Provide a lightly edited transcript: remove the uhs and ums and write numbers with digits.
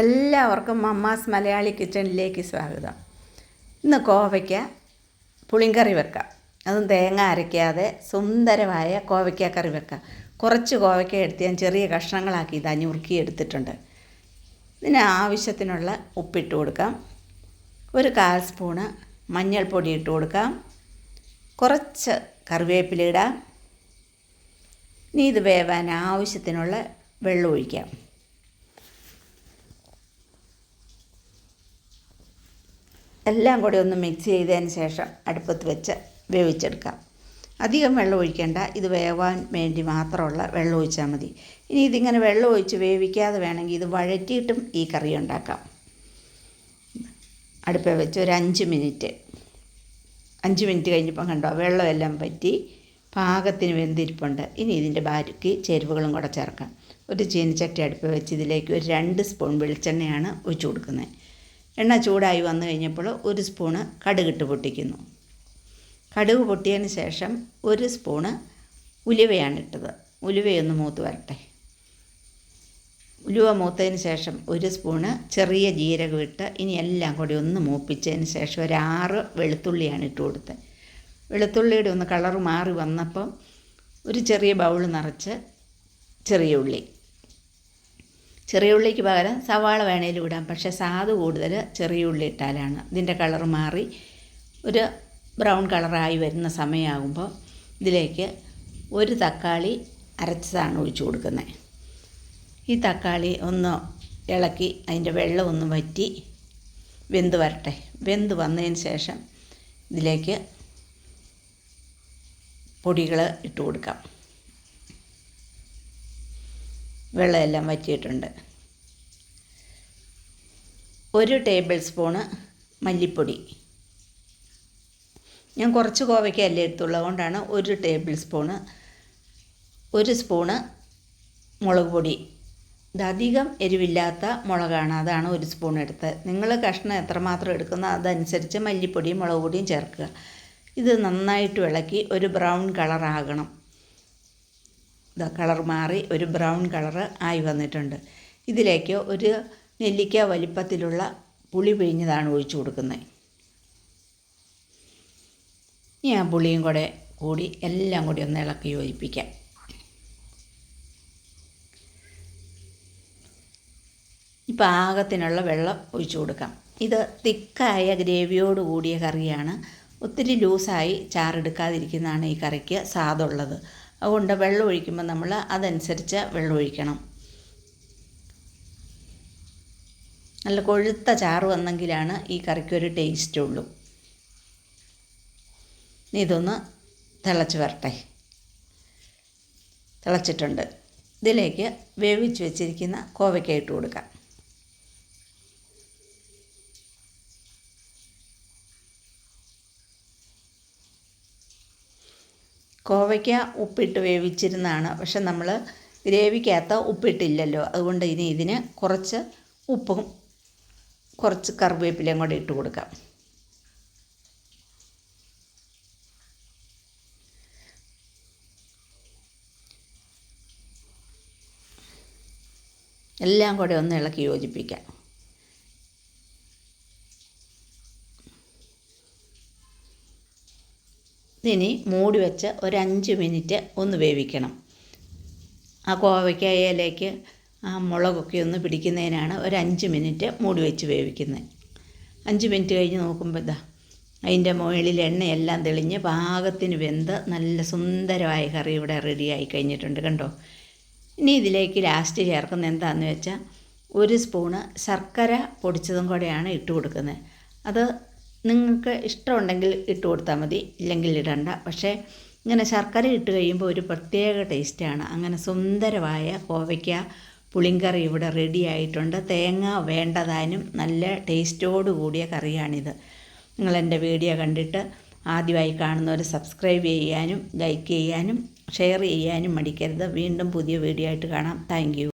എല്ലാവർക്കും മമ്മാസ് മലയാളി കിച്ചണിലേക്ക് സ്വാഗതം. ഇന്ന് കോവയ്ക്ക പുളിങ്കറി വെക്കാം. അതും തേങ്ങ അരയ്ക്കാതെ സുന്ദരമായ കോവയ്ക്ക കറി വെക്കാം. കുറച്ച് കോവയ്ക്ക എടുത്ത് ഞാൻ ചെറിയ കഷ്ണങ്ങളാക്കി ഇതാ ഞുറുക്കി എടുത്തിട്ടുണ്ട്. ഇതിന് ആവശ്യത്തിനുള്ള ഉപ്പിട്ട് കൊടുക്കാം. ഒരു 1/4 സ്പൂണ് മഞ്ഞൾപ്പൊടി ഇട്ട് കൊടുക്കാം. കുറച്ച് കറിവേപ്പില ഇടാം. ഇനി ഇത് വേവാൻ ആവശ്യത്തിനുള്ള വെള്ളം ഒഴിക്കാം. എല്ലാം കൂടി ഒന്ന് മിക്സ് ചെയ്തതിന് ശേഷം അടുപ്പത്ത് വെച്ച് വേവിച്ചെടുക്കാം. അധികം വെള്ളം ഒഴിക്കേണ്ട, ഇത് വേവാൻ വേണ്ടി മാത്രമുള്ള വെള്ളം ഒഴിച്ചാൽ മതി. ഇനി ഇതിങ്ങനെ വെള്ളം ഒഴിച്ച് വേവിക്കാതെ വേണമെങ്കിൽ ഇത് വഴറ്റിയിട്ടും ഈ കറി ഉണ്ടാക്കാം. അടുപ്പിൽ വെച്ച് ഒരു 5 മിനിറ്റ് കഴിഞ്ഞപ്പോൾ കണ്ടോ വെള്ളമെല്ലാം പറ്റി പാകത്തിന് വെന്തിരിപ്പുണ്ട്. ഇനി ഇതിൻ്റെ ബാക്കി ചേരുവകളും കൂടെ ചേർക്കാം. ഒരു ചീനിച്ചട്ടി അടുപ്പിൽ വെച്ച് ഇതിലേക്ക് ഒരു 2 സ്പൂൺ വെളിച്ചെണ്ണയാണ് ഒഴിച്ചു കൊടുക്കുന്നത്. എണ്ണ ചൂടായി വന്നു കഴിഞ്ഞപ്പോൾ 1 സ്പൂണ് കടുകിട്ട് പൊട്ടിക്കുന്നു. കടുക് പൊട്ടിയതിന് ശേഷം 1 സ്പൂണ് ഉലുവയാണ് ഇട്ടത്. ഉലുവയൊന്ന് മൂത്ത് വരട്ടെ. ഉലുവ മൂത്തതിന് ശേഷം 1 സ്പൂണ് ചെറിയ ജീരകം ഇട്ട് ഇനി എല്ലാം കൂടി ഒന്ന് മൂപ്പിച്ചതിന് ശേഷം ഒരു 6 വെളുത്തുള്ളിയാണ് ഇട്ട് കൊടുത്തത്. വെളുത്തുള്ളിയുടെ ഒന്ന് കളറ് മാറി വന്നപ്പം ഒരു ചെറിയ ബൗൾ നിറച്ച് ചെറിയ ഉള്ളിക്ക് പകരം സവാള വേണേലും ഇടാം. പക്ഷേ സ്വാദ് കൂടുതൽ ചെറിയ ഉള്ളി ഇട്ടാലാണ്. ഇതിൻ്റെ കളർ മാറി ഒരു ബ്രൗൺ കളറായി വരുന്ന സമയമാകുമ്പോൾ ഇതിലേക്ക് ഒരു തക്കാളി അരച്ചതാണ് ഒഴിച്ചു കൊടുക്കുന്നത്. ഈ തക്കാളി ഒന്ന് ഇളക്കി അതിൻ്റെ വെള്ളം ഒന്ന് വറ്റി വെന്ത് വരട്ടെ. വെന്ത് വന്നതിന് ശേഷം ഇതിലേക്ക് പൊടികൾ ഇട്ട് കൊടുക്കാം. വെള്ളമെല്ലാം വറ്റിയിട്ടുണ്ട്. 1 ടേബിൾ സ്പൂണ് മല്ലിപ്പൊടി. ഞാൻ കുറച്ച് കോവയ്ക്കല്ലേ എടുത്തുള്ളത്, അതുകൊണ്ടാണ് 1 ടേബിൾ സ്പൂണ്. 1 സ്പൂണ് മുളക് പൊടി. ഇതധികം എരിവില്ലാത്ത മുളകാണ്, അതാണ് 1 സ്പൂൺ എടുത്തത്. നിങ്ങൾ കഷ്ണം എത്രമാത്രം എടുക്കുന്നോ അതനുസരിച്ച് മല്ലിപ്പൊടിയും മുളക് പൊടിയും ചേർക്കുക. ഇത് നന്നായിട്ട് ഇളക്കി ഒരു ബ്രൗൺ കളറാകണം. ഇതാ കളർ മാറി ഒരു ബ്രൗൺ കളറ് ആയി വന്നിട്ടുണ്ട്. ഇതിലേക്ക് ഒരു നെല്ലിക്ക വലിപ്പത്തിലുള്ള പുളി പിഴിഞ്ഞതാണ് ഒഴിച്ചു കൊടുക്കുന്നത്. ഇനി ആ പുളിയും കൂടി എല്ലാം കൂടി ഒന്ന് ഇളക്കി യോജിപ്പിക്കാം. ഇപ്പോൾ പാകത്തിനുള്ള വെള്ളം ഒഴിച്ചു കൊടുക്കാം. ഇത് തിക്കായ ഗ്രേവിയോട് കൂടിയ കറിയാണ്. ഒത്തിരി ലൂസായി ചാറെടുക്കാതിരിക്കുന്നതാണ് ഈ കറിക്ക് സ്വാദുള്ളത്. അതുകൊണ്ട് വെള്ളം ഒഴിക്കുമ്പോൾ നമ്മൾ അതനുസരിച്ച് വെള്ളം ഒഴിക്കണം. നല്ല കൊഴുത്ത ചാറ് വന്നെങ്കിലാണ് ഈ കറിക്കൊരു ടേസ്റ്റ് ഉള്ളൂ. ഇതൊന്ന് തിളച്ച് വരട്ടെ. തിളച്ചിട്ടുണ്ട്. ഇതിലേക്ക് വേവിച്ച് വെച്ചിരിക്കുന്ന കോവയ്ക്ക ഇട്ട് കൊടുക്കാം. കോവയ്ക്ക ഉപ്പിട്ട് വേവിച്ചിരുന്നതാണ്, പക്ഷെ നമ്മൾ ഗ്രേവിക്കകത്ത് ഉപ്പിട്ടില്ലല്ലോ. അതുകൊണ്ട് ഇനി ഇതിന് കുറച്ച് ഉപ്പും കുറച്ച് കറിവേപ്പിലയും കൂടെ ഇട്ട് കൊടുക്കാം. എല്ലാം കൂടെ ഒന്ന് ഇളക്കി യോജിപ്പിക്കാം. ഇനി മൂടി വെച്ച് ഒരു 5 മിനിറ്റ് ഒന്ന് വേവിക്കണം. ആ കോവയ്ക്കയിലേക്ക് ആ മുളകൊക്കെ ഒന്ന് പിടിക്കുന്നതിനാണ് ഒരു 5 മിനിറ്റ് മൂടി വെച്ച് വേവിക്കുന്നത്. 5 മിനിറ്റ് കഴിഞ്ഞ് നോക്കുമ്പോൾ ഇതാ അതിൻ്റെ മുകളിൽ എണ്ണയെല്ലാം തെളിഞ്ഞ് പാകത്തിന് വെന്ത് നല്ല സുന്ദരമായ കറി ഇവിടെ റെഡിയായി കഴിഞ്ഞിട്ടുണ്ട്. കണ്ടോ? ഇനി ഇതിലേക്ക് ലാസ്റ്റ് ചേർക്കുന്നത് എന്താണെന്ന് വെച്ചാൽ 1 സ്പൂണ് ശർക്കര പൊടിച്ചതും കൂടെയാണ് ഇട്ട് കൊടുക്കുന്നത്. അത് നിങ്ങൾക്ക് ഇഷ്ടമുണ്ടെങ്കിൽ ഇട്ട് കൊടുത്താൽ മതി, ഇല്ലെങ്കിൽ ഇടണ്ട. പക്ഷേ ഇങ്ങനെ ശർക്കര ഇട്ട് കഴിയുമ്പോൾ ഒരു പ്രത്യേക ടേസ്റ്റാണ്. അങ്ങനെ സുന്ദരമായ കോവയ്ക്ക പുളിങ്കറി ഇവിടെ റെഡി ആയിട്ടുണ്ട്. തേങ്ങ വേണ്ടതാനും നല്ല ടേസ്റ്റോട് കൂടിയ കറിയാണിത്. നിങ്ങളെൻ്റെ വീഡിയോ കണ്ടിട്ട് ആദ്യമായി കാണുന്നവർ സബ്സ്ക്രൈബ് ചെയ്യാനും ലൈക്ക് ചെയ്യാനും ഷെയർ ചെയ്യാനും മടിക്കരുത്. വീണ്ടും പുതിയ വീഡിയോ ആയിട്ട് കാണാം. Thank you.